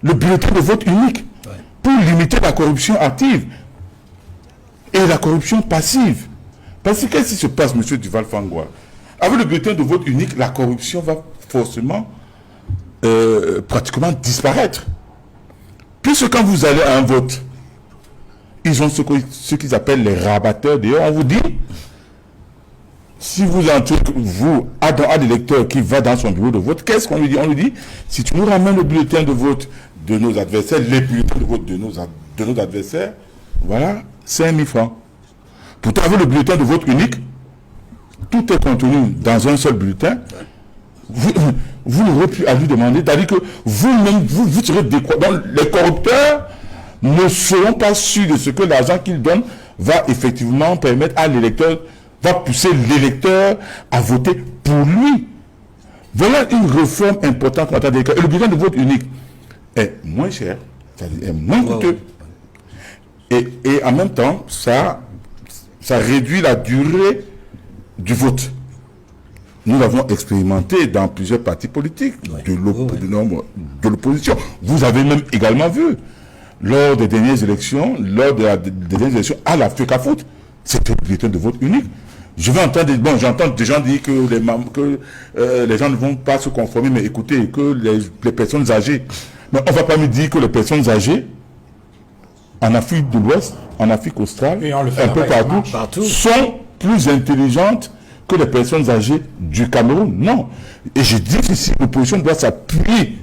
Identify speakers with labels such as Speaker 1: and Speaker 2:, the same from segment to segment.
Speaker 1: le bulletin de vote unique pour limiter la corruption active et la corruption passive. Parce que qu'est-ce qui se passe, M. Duval-Fangwa? Avec le bulletin de vote unique, la corruption va forcément pratiquement disparaître. Puisque quand vous allez à un vote, ils ont ce qu'ils appellent les rabatteurs. D'ailleurs, on vous dit, si vous entrez, vous, à l'électeur qui va dans son bureau de vote, qu'est-ce qu'on lui dit? On lui dit, si tu nous ramènes le bulletin de vote de nos adversaires, les bulletins de vote de nos adversaires, voilà, 5 000 francs. Pourtant, avec le bulletin de vote unique, tout est contenu dans un seul bulletin. Vous n'aurez plus à lui demander, c'est-à-dire que vous-même, vous serez découvert. Donc, les corrupteurs ne seront pas sûrs de ce que l'argent qu'ils donnent va effectivement permettre à l'électeur, va pousser l'électeur à voter pour lui. Voilà une réforme importante. Et le bulletin de vote unique est moins cher, c'est-à-dire est moins coûteux. Et en même temps, ça réduit la durée du vote. Nous l'avons expérimenté dans plusieurs partis politiques de l'opposition. Vous avez même également vu, lors des dernières élections, à la FECAFOOT, c'était le bulletin de vote unique. J'entends des gens dire que les gens ne vont pas se conformer, mais écoutez, que les personnes âgées, mais on ne va pas me dire que les personnes âgées, en Afrique de l'Ouest, en Afrique australe, un peu partout, sont plus intelligentes que les personnes âgées du Cameroun. Non. Et je dis que si l'opposition doit s'appuyer,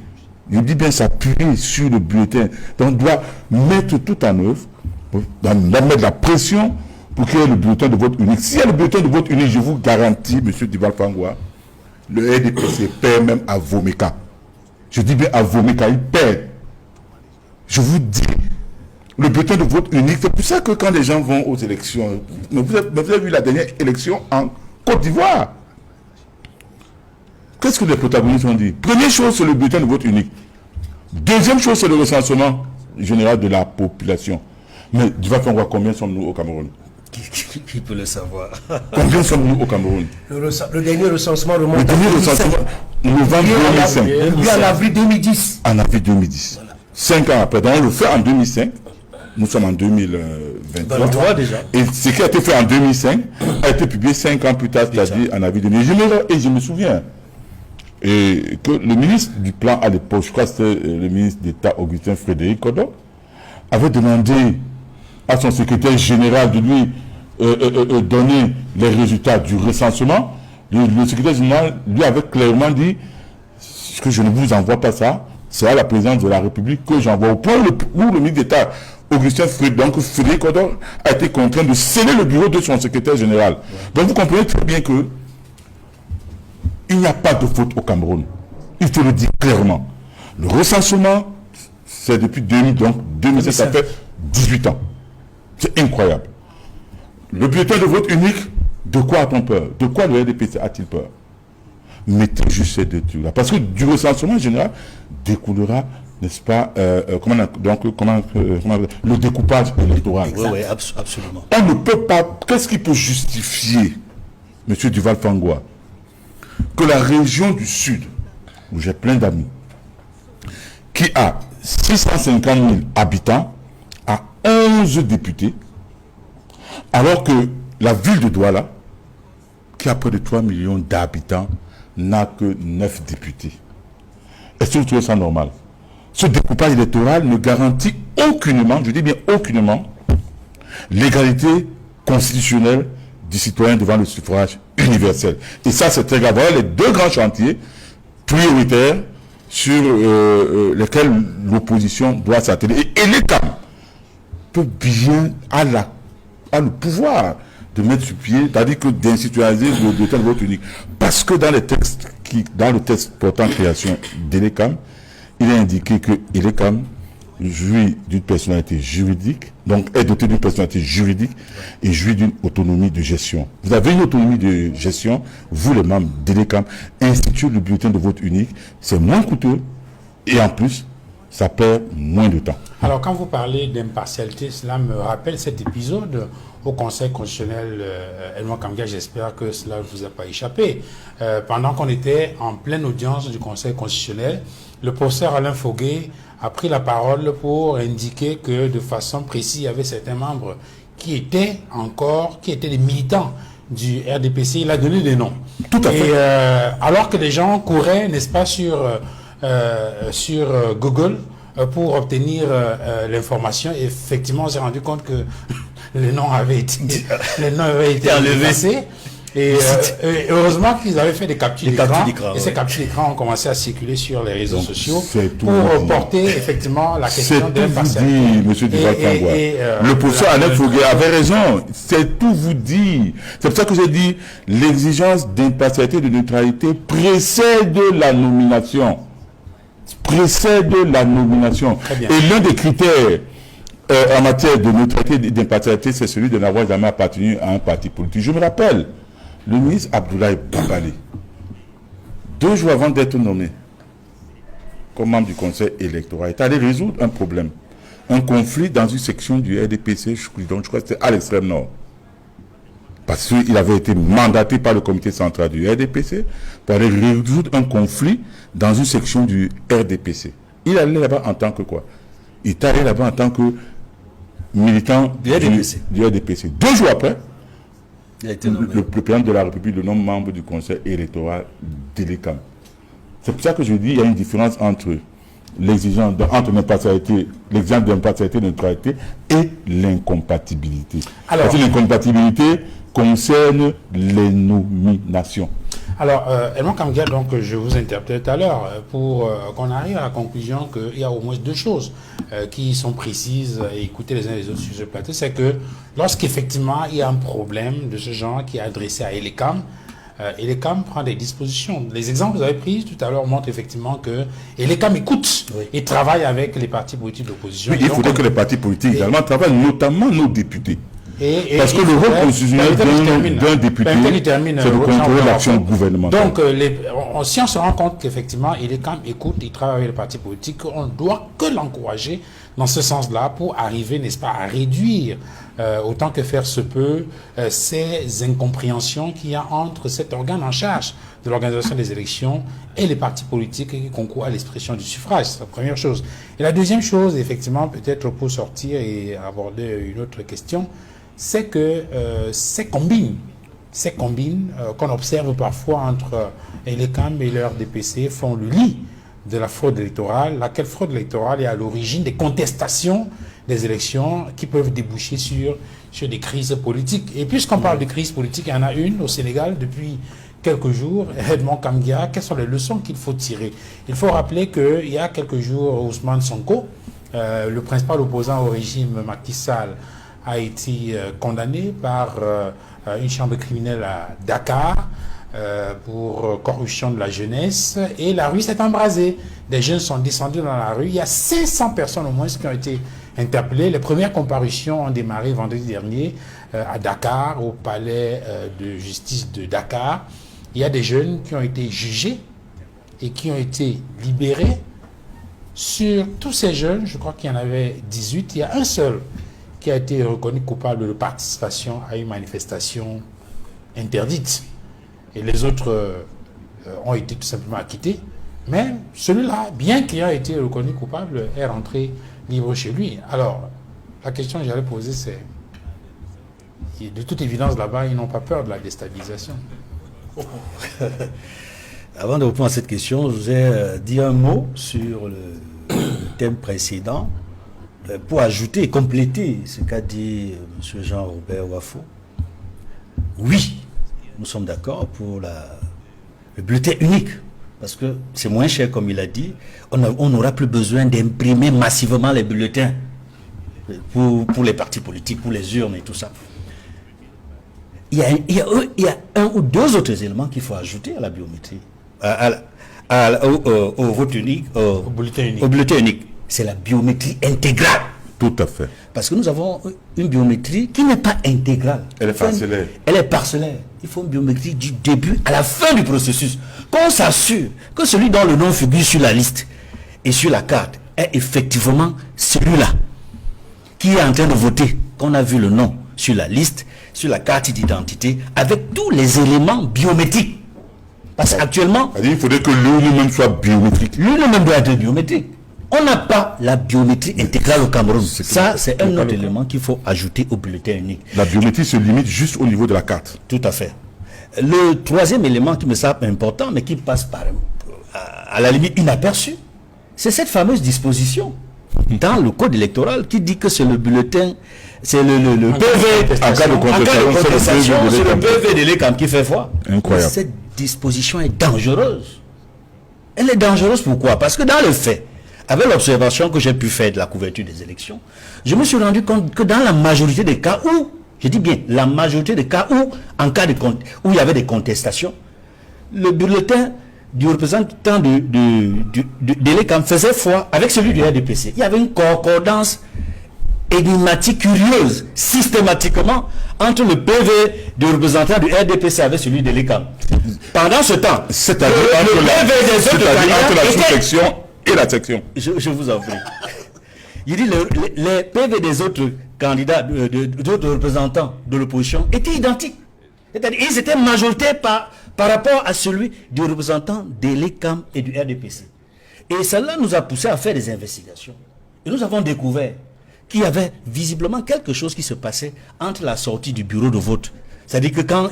Speaker 1: je dis bien s'appuyer sur le bulletin, donc doit mettre tout en œuvre, doit mettre la pression pour qu'il y ait le bulletin de vote unique. S'il y a le bulletin de vote unique, je vous garantis, M. Duval-Fangwa, le RDPC perd même à Vomeka. Je dis bien à Vomeka, il perd. Je vous dis, le bulletin de vote unique, c'est pour ça que quand les gens vont aux élections, vous avez vu la dernière élection en Côte d'Ivoire. Qu'est-ce que les protagonistes ont dit? Première chose, c'est le bulletin de vote unique. Deuxième chose, c'est le recensement général de la population. Mais Duval-Fangwa, combien sommes-nous au Cameroun?
Speaker 2: Qui peut le savoir?
Speaker 1: Combien sommes-nous au Cameroun?
Speaker 3: Le dernier recensement remonte
Speaker 1: le dernier recensement, novembre 2005.
Speaker 3: Puis en avril 2010.
Speaker 1: En avril 2010. 5 ans après. Donc on le fait en 2005. Nous sommes en 2023
Speaker 2: déjà.
Speaker 1: Et ce qui a été fait en 2005 a été publié 5 ans plus tard, c'est-à-dire en avril 2010. Et je me souviens que le ministre du Plan à l'époque, je crois que c'était le ministre d'État Augustin Frédéric Kodok, avait demandé à son secrétaire général de lui donner les résultats du recensement. Le secrétaire général lui avait clairement dit que je ne vous envoie pas ça, c'est à la présidence de la République que j'envoie. Au point où le ministre d'État Augustin Frédéric Kodok a été contraint de sceller le bureau de son secrétaire général. Donc vous comprenez très bien que il n'y a pas de faute au Cameroun. Il faut le dire clairement. Le recensement, c'est depuis 2000, donc 2007, ça fait 18 ans. C'est incroyable. Le bulletin de vote unique, de quoi a-t-on peur? De quoi le RDPC a-t-il peur? Mettez juste ces deux trucs-là. Parce que du recensement général découlera, n'est-ce pas, le découpage électoral.
Speaker 2: Oui, absolument.
Speaker 1: On ne peut pas. Qu'est-ce qui peut justifier, M. Duval-Fangwa, que la région du Sud, où j'ai plein d'amis, qui a 650 000 habitants, a 11 députés, alors que la ville de Douala, qui a près de 3 millions d'habitants, n'a que 9 députés. Est-ce que vous trouvez ça normal? Ce découpage électoral ne garantit aucunement, je dis bien aucunement, l'égalité constitutionnelle du citoyen devant le suffrage universel. Et ça, c'est très grave. Voilà les deux grands chantiers prioritaires sur lesquels l'opposition doit s'atteler. Et l'État peut bien à le pouvoir de mettre sur pied, c'est-à-dire que d'institutionnaliser le bulletin de vote unique. Parce que dans le texte portant création d'Elecam, il est indiqué que Elecam jouit d'une personnalité juridique, donc est doté d'une personnalité juridique et jouit d'une autonomie de gestion. Vous avez une autonomie de gestion, vous les membres d'Elecam, instituer le bulletin de vote unique, c'est moins coûteux et en plus, ça perd moins de temps.
Speaker 4: Alors, quand vous parlez d'impartialité, cela me rappelle cet épisode au Conseil constitutionnel. Edmond Kamga, j'espère que cela ne vous a pas échappé. Pendant qu'on était en pleine audience du Conseil constitutionnel, le professeur Alain Foguet a pris la parole pour indiquer que de façon précise, il y avait certains membres qui étaient des militants du RDPC. Il a donné des noms.
Speaker 1: Tout à fait.
Speaker 4: Et alors que les gens couraient, n'est-ce pas, sur Google pour obtenir l'information, effectivement, on s'est rendu compte que les noms avaient été enlevés. Et heureusement qu'ils avaient fait des captures d'écran. Et ces captures d'écran ont commencé à circuler sur les réseaux sociaux pour porter effectivement la question de l'impartialité.
Speaker 1: C'est tout vous dit, M. Duval-Cambois. Le professeur Alain Fouguet avait raison. C'est tout vous dit. C'est pour ça que j'ai dit l'exigence d'impartialité et de neutralité précède la nomination. Et l'un des critères en matière de neutralité et d'impartialité, c'est celui de n'avoir jamais appartenu à un parti politique. Je me rappelle, le ministre Abdoulaye Bambali, 2 jours avant d'être nommé comme membre du conseil électoral, est allé résoudre un problème, un conflit dans une section du RDPC, donc je crois que c'était à l'extrême nord. Parce qu'il avait été mandaté par le comité central du RDPC pour aller résoudre un conflit dans une section du RDPC. Il allait là-bas en tant que quoi? Il est allé là-bas en tant que militant du RDPC. 2 jours après,
Speaker 2: il a été nommé.
Speaker 1: Le président de la République le nomme membre du conseil électoral d'Elekam. C'est pour ça que je dis qu'il y a une différence entre l'exigence d'impartialité, l'exigence d'impartialité, de neutralité et l'incompatibilité. Parce que l'incompatibilité concerne les nominations.
Speaker 4: Alors, Edmond Kamgia, donc je vous interpellais tout à l'heure pour qu'on arrive à la conclusion qu'il y a au moins 2 choses qui sont précises et écoutez les uns les autres sur ce plateau. C'est que lorsqu'effectivement il y a un problème de ce genre qui est adressé à Elekam, Elekam prend des dispositions. Les exemples que vous avez pris tout à l'heure montrent effectivement que Elekam écoute et travaille avec les partis politiques d'opposition.
Speaker 1: Oui, il faudrait que les partis politiques également travaillent, notamment nos députés. Parce que le rôle constitutionnel d'un député, c'est de contrôler l'action gouvernementale.
Speaker 4: Donc, si on se rend compte qu'effectivement, Elekam écoute, il travaille avec les partis politiques, on ne doit que l'encourager dans ce sens-là pour arriver, n'est-ce pas, à réduire autant que faire se peut ces incompréhensions qu'il y a entre cet organe en charge de l'organisation des élections et les partis politiques qui concourent à l'expression du suffrage. C'est la première chose. Et la deuxième chose, effectivement, peut-être pour sortir et aborder une autre question, c'est que ces combines qu'on observe parfois entre Elekam et le RDPC font le lit de la fraude électorale, laquelle fraude électorale est à l'origine des contestations des élections qui peuvent déboucher sur des crises politiques. Et puisqu'on parle de crise politique, il y en a une au Sénégal depuis quelques jours. Edmond Kamgia, quelles sont les leçons qu'il faut tirer? Il faut rappeler qu'il y a quelques jours, Ousmane Sonko, le principal opposant au régime Macky Sall, a été condamné par une chambre criminelle à Dakar pour corruption de la jeunesse, et la rue s'est embrasée. Des jeunes sont descendus dans la rue. Il y a 500 personnes au moins qui ont été interpellées. Les premières comparutions ont démarré vendredi dernier à Dakar, au palais de justice de Dakar. Il y a des jeunes qui ont été jugés et qui ont été libérés. Sur tous ces jeunes, je crois qu'il y en avait 18, il y a un seul qui a été reconnu coupable de participation à une manifestation interdite. Et les autres ont été tout simplement acquittés. Mais celui-là, bien qu'il ait été reconnu coupable, est rentré libre chez lui. Alors, la question que j'allais poser, c'est, de toute évidence, là-bas, ils n'ont pas peur de la déstabilisation.
Speaker 2: Avant de répondre à cette question, je vous ai dit un mot sur le thème précédent pour ajouter et compléter ce qu'a dit M. Jean-Robert Wafo. Oui, nous sommes d'accord pour le bulletin unique, parce que c'est moins cher, comme il a dit. On n'aura plus besoin d'imprimer massivement les bulletins pour les partis politiques, pour les urnes et tout ça. Il y a un ou 2 autres éléments qu'il faut ajouter à la biométrie, au vote unique, au bulletin unique. C'est la biométrie intégrale.
Speaker 1: Tout à fait.
Speaker 2: Parce que nous avons une biométrie qui n'est pas intégrale.
Speaker 1: Elle est parcellaire.
Speaker 2: Elle est parcellaire. Il faut une biométrie du début à la fin du processus. Qu'on s'assure que celui dont le nom figure sur la liste et sur la carte est effectivement celui-là qui est en train de voter, qu'on a vu le nom sur la liste, sur la carte d'identité, avec tous les éléments biométriques. Parce qu'actuellement...
Speaker 1: Il faudrait que l'une même soit biométrique.
Speaker 2: L'une même doit être biométrique. On n'a pas la biométrie intégrale au Cameroun. Ça, c'est un
Speaker 1: pas
Speaker 2: autre
Speaker 1: le cas.
Speaker 2: élément qu'il faut ajouter au bulletin unique.
Speaker 1: La biométrie se limite juste au niveau de la carte.
Speaker 2: Tout à fait. Le troisième élément qui me semble important, mais qui passe par, à la limite inaperçu, c'est cette fameuse disposition dans le code électoral qui dit que c'est le bulletin, c'est le PV,
Speaker 1: En cas de contestation,
Speaker 2: c'est le PV de l'ECAM qui fait foi.
Speaker 1: Incroyable.
Speaker 2: Cette disposition est dangereuse. Elle est dangereuse pourquoi? Parce que dans le fait, avec l'observation que j'ai pu faire de la couverture des élections, je me suis rendu compte que dans la majorité des cas où, je dis bien, la majorité des cas où, en cas de où il y avait des contestations, le bulletin du représentant de l'ECAM faisait foi avec celui du RDPC. Il y avait une concordance énigmatique, curieuse, systématiquement, entre le PV du représentant du RDPC avec celui de l'ECAM. Pendant ce temps,
Speaker 1: C'est-à-dire
Speaker 2: le PV des autres
Speaker 1: entre la
Speaker 2: candidats était-
Speaker 1: sous-section et la section.
Speaker 2: je vous en prie. Il dit les PV des autres candidats, d'autres représentants de l'opposition étaient identiques. C'est-à-dire ils étaient majoritaires par rapport à celui du représentant de l'ECAM et du RDPC. Et cela nous a poussé à faire des investigations. Et nous avons découvert qu'il y avait visiblement quelque chose qui se passait entre la sortie du bureau de vote. C'est-à-dire que quand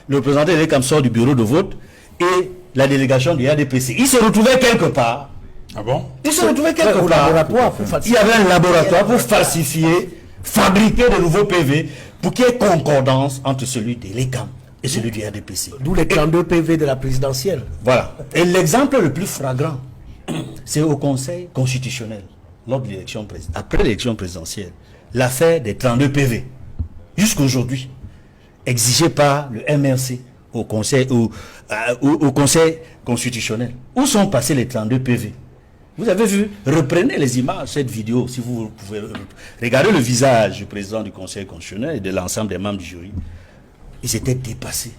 Speaker 2: le représentant de l'ECAM sort du bureau de vote et la délégation du RDPC, il se retrouvait quelque part.
Speaker 4: Ah bon?
Speaker 2: Il se retrouvait quelque
Speaker 3: Au
Speaker 2: part.
Speaker 3: laboratoire pour
Speaker 2: Il y
Speaker 3: falsifier.
Speaker 2: avait un laboratoire pour falsifier, fabriquer de nouveaux PV pour qu'il y ait concordance entre celui de l'ECAM et celui du RDPC.
Speaker 3: D'où les 32 PV de la présidentielle.
Speaker 2: Voilà. Et l'exemple le plus flagrant, c'est au Conseil constitutionnel, lors de l'élection après l'élection présidentielle, l'affaire des 32 PV, jusqu'aujourd'hui, exigée par le MRC au Conseil constitutionnel. Où sont passés les 32 PV? Vous avez vu, reprenez les images, cette vidéo, si vous pouvez regarder le visage du président du Conseil constitutionnel et de l'ensemble des membres du jury. Ils étaient dépassés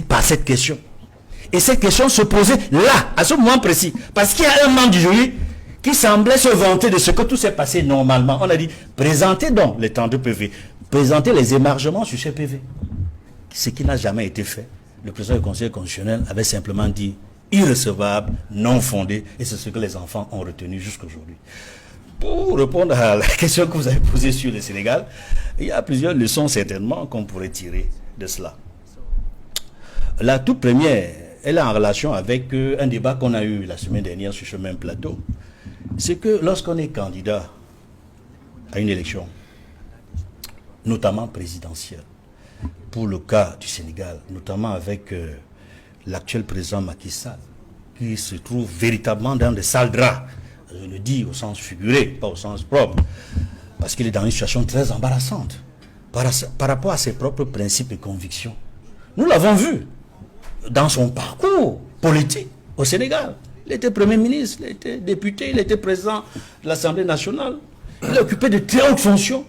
Speaker 2: par cette question. Et cette question se posait là, à ce moment précis. Parce qu'il y a un membre du jury qui semblait se vanter de ce que tout s'est passé normalement. On a dit, présentez donc les 32 PV. Présentez les émargements sur ces PV. Ce qui n'a jamais été fait. Le président du Conseil constitutionnel avait simplement dit irrecevable, non fondé. Et c'est ce que les enfants ont retenu jusqu'aujourd'hui. Pour répondre à la question que vous avez posée sur le Sénégal, il y a plusieurs leçons certainement qu'on pourrait tirer de cela. La toute première, elle est en relation avec un débat qu'on a eu la semaine dernière sur ce même plateau. C'est que lorsqu'on est candidat à une élection, notamment présidentielle, pour le cas du Sénégal, notamment avec l'actuel président Macky Sall, qui se trouve véritablement dans des sales draps, je le dis au sens figuré, pas au sens propre, parce qu'il est dans une situation très embarrassante par rapport à ses propres principes et convictions. Nous l'avons vu dans son parcours politique au Sénégal. Il était Premier ministre, il était député, il était président de l'Assemblée nationale. Il a occupé de très hautes fonctions,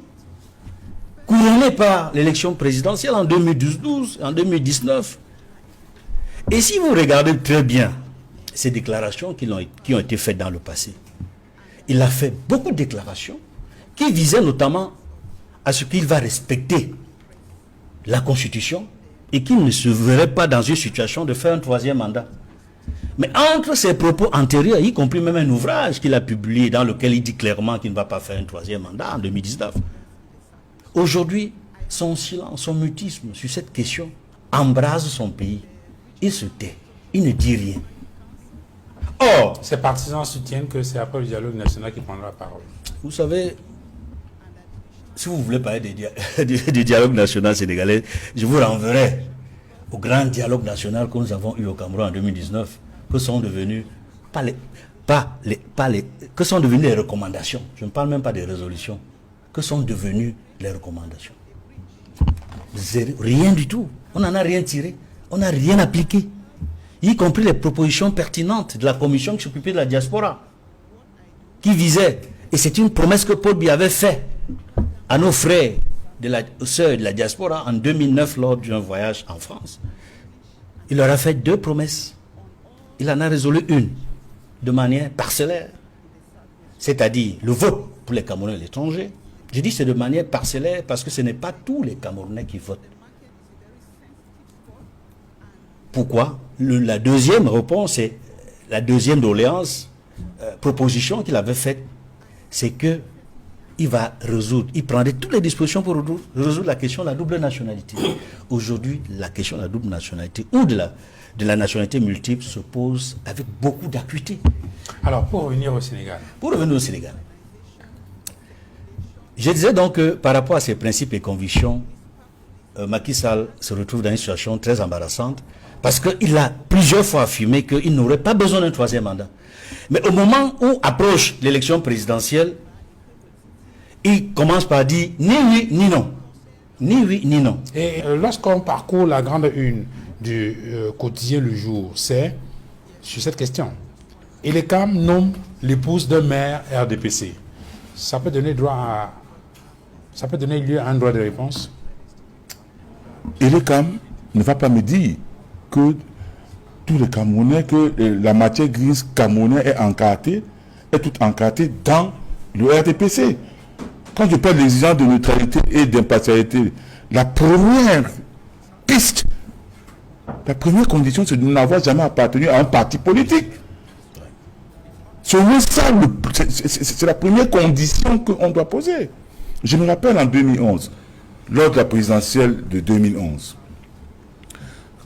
Speaker 2: couronné par l'élection présidentielle en 2012, en 2019. Et si vous regardez très bien ces déclarations qui ont été faites dans le passé, il a fait beaucoup de déclarations qui visaient notamment à ce qu'il va respecter la Constitution et qu'il ne se verrait pas dans une situation de faire un troisième mandat. Mais entre ses propos antérieurs, y compris même un ouvrage qu'il a publié dans lequel il dit clairement qu'il ne va pas faire un troisième mandat en 2019, aujourd'hui, son silence, son mutisme sur cette question embrase son pays. Il se tait, il ne dit rien. Or,
Speaker 4: Ses partisans soutiennent que c'est après le dialogue national qui prendra la parole.
Speaker 2: vous savez, si vous voulez parler du dialogue national sénégalais, je vous renverrai au grand dialogue national que nous avons eu au Cameroun en 2019, que sont devenus que sont devenues les recommandations. Je ne parle même pas des résolutions. Que sont devenues les recommandations? Rien du tout. On n'en a rien tiré. On n'a rien appliqué. Y compris les propositions pertinentes de la commission qui s'occupait de la diaspora, qui visait, et c'est une promesse que Paul Biya avait faite à nos frères, sœurs de la diaspora en 2009 lors d'un voyage en France. Il leur a fait 2 promesses. Il en a résolu une de manière parcellaire, c'est-à-dire le vote pour les Camerounais à l'étranger. Je dis c'est de manière parcellaire parce que ce n'est pas tous les Camerounais qui votent. Pourquoi? La deuxième réponse, c'est la deuxième doléance, proposition qu'il avait faite, c'est que il prendrait toutes les dispositions pour résoudre la question de la double nationalité. Aujourd'hui, la question de la double nationalité ou de la nationalité multiple se pose avec beaucoup d'acuité.
Speaker 4: Alors, pour revenir au Sénégal.
Speaker 2: Je disais donc que par rapport à ses principes et convictions, Macky Sall se retrouve dans une situation très embarrassante parce qu'il a plusieurs fois affirmé qu'il n'aurait pas besoin d'un troisième mandat. Mais au moment où approche l'élection présidentielle, il commence par dire ni oui ni non. Ni oui ni non.
Speaker 4: Et lorsqu'on parcourt la grande une du quotidien Le Jour, c'est sur cette question. Elecam nomme l'épouse d'un maire RDPC. Ça peut donner lieu à un droit de réponse.
Speaker 1: Elecam ne va pas me dire que tous les Camerounais, que la matière grise camerounaise est toute encartée dans le RDPC. Quand je parle d'exigence de neutralité et d'impartialité, la première piste, la première condition, c'est de n'avoir jamais appartenu à un parti politique. C'est la première condition qu'on doit poser. Je me rappelle en 2011, lors de la présidentielle de 2011,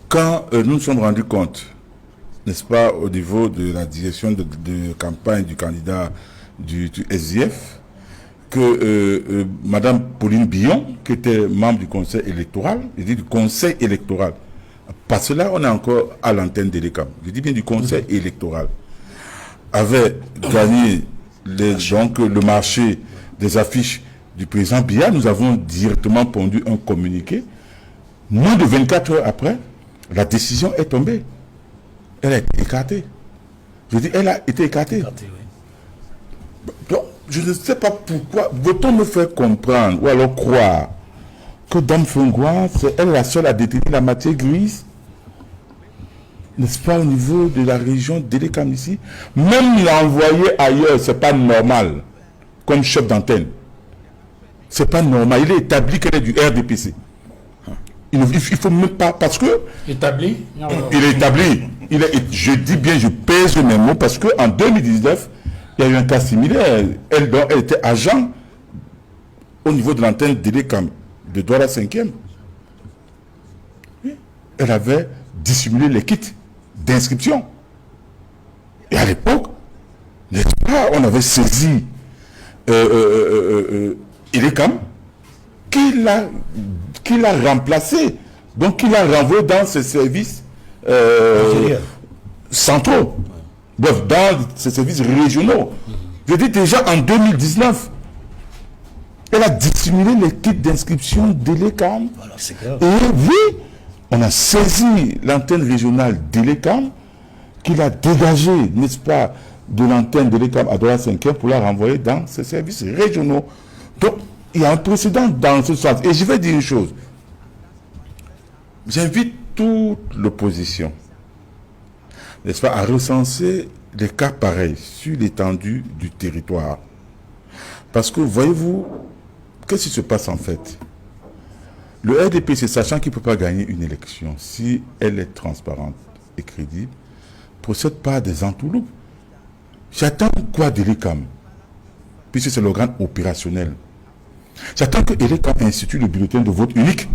Speaker 1: quand nous nous sommes rendus compte, n'est-ce pas, au niveau de la direction de campagne du candidat du SDF, que Madame Pauline Billon, qui était membre du conseil électoral, je dis du conseil électoral, parce que là on est encore à l'antenne d'Elecam, je dis bien du conseil électoral, avait gagné donc le marché des affiches du président Biya. Nous avons directement pondu un communiqué. Moins de 24 heures après, la décision est tombée. Elle a été écartée. Je dis, elle a été écartée. Donc, je ne sais pas pourquoi. Veut-on me faire comprendre ou alors croire que Dame Fungwa, c'est elle la seule à détenir la matière grise? N'est-ce pas, au niveau de la région d'Elecam ici? Même l'envoyer ailleurs, c'est pas normal. Comme chef d'antenne. C'est pas normal. Il est établi qu'elle est du RDPC. Il faut même pas, parce que...
Speaker 4: Établi?
Speaker 1: Il est établi. Je dis bien, je pèse mes mots, parce qu'en 2019, il y a eu un cas similaire. Elle était agent au niveau de l'antenne d'Elecam, de Douala 5e. Elle avait dissimulé les kits d'inscription. Et à l'époque, n'est-ce pas, on avait saisi Elecam, qui l'a remplacé, donc qui l'a renvoyé dans ses services centraux, bref, dans ses services régionaux. Je dis déjà en 2019, elle a dissimulé les kits d'inscription d'Elecam. Et oui, on a saisi l'antenne régionale d'Elecam, qu'il a dégagé, n'est-ce pas, de l'antenne d'Elecam à Douala 5e pour la renvoyer dans ses services régionaux. Donc, il y a un précédent dans ce sens. Et je vais dire une chose. J'invite toute l'opposition, n'est-ce pas, à recenser des cas pareils sur l'étendue du territoire. Parce que, voyez-vous, qu'est-ce qui se passe en fait? Le RDPC, sachant qu'il ne peut pas gagner une élection si elle est transparente et crédible, procède pas des entourloupes. J'attends quoi d'Elecam? Puisque c'est l'organe opérationnel. J'attends que Elecam institue le bulletin de vote unique.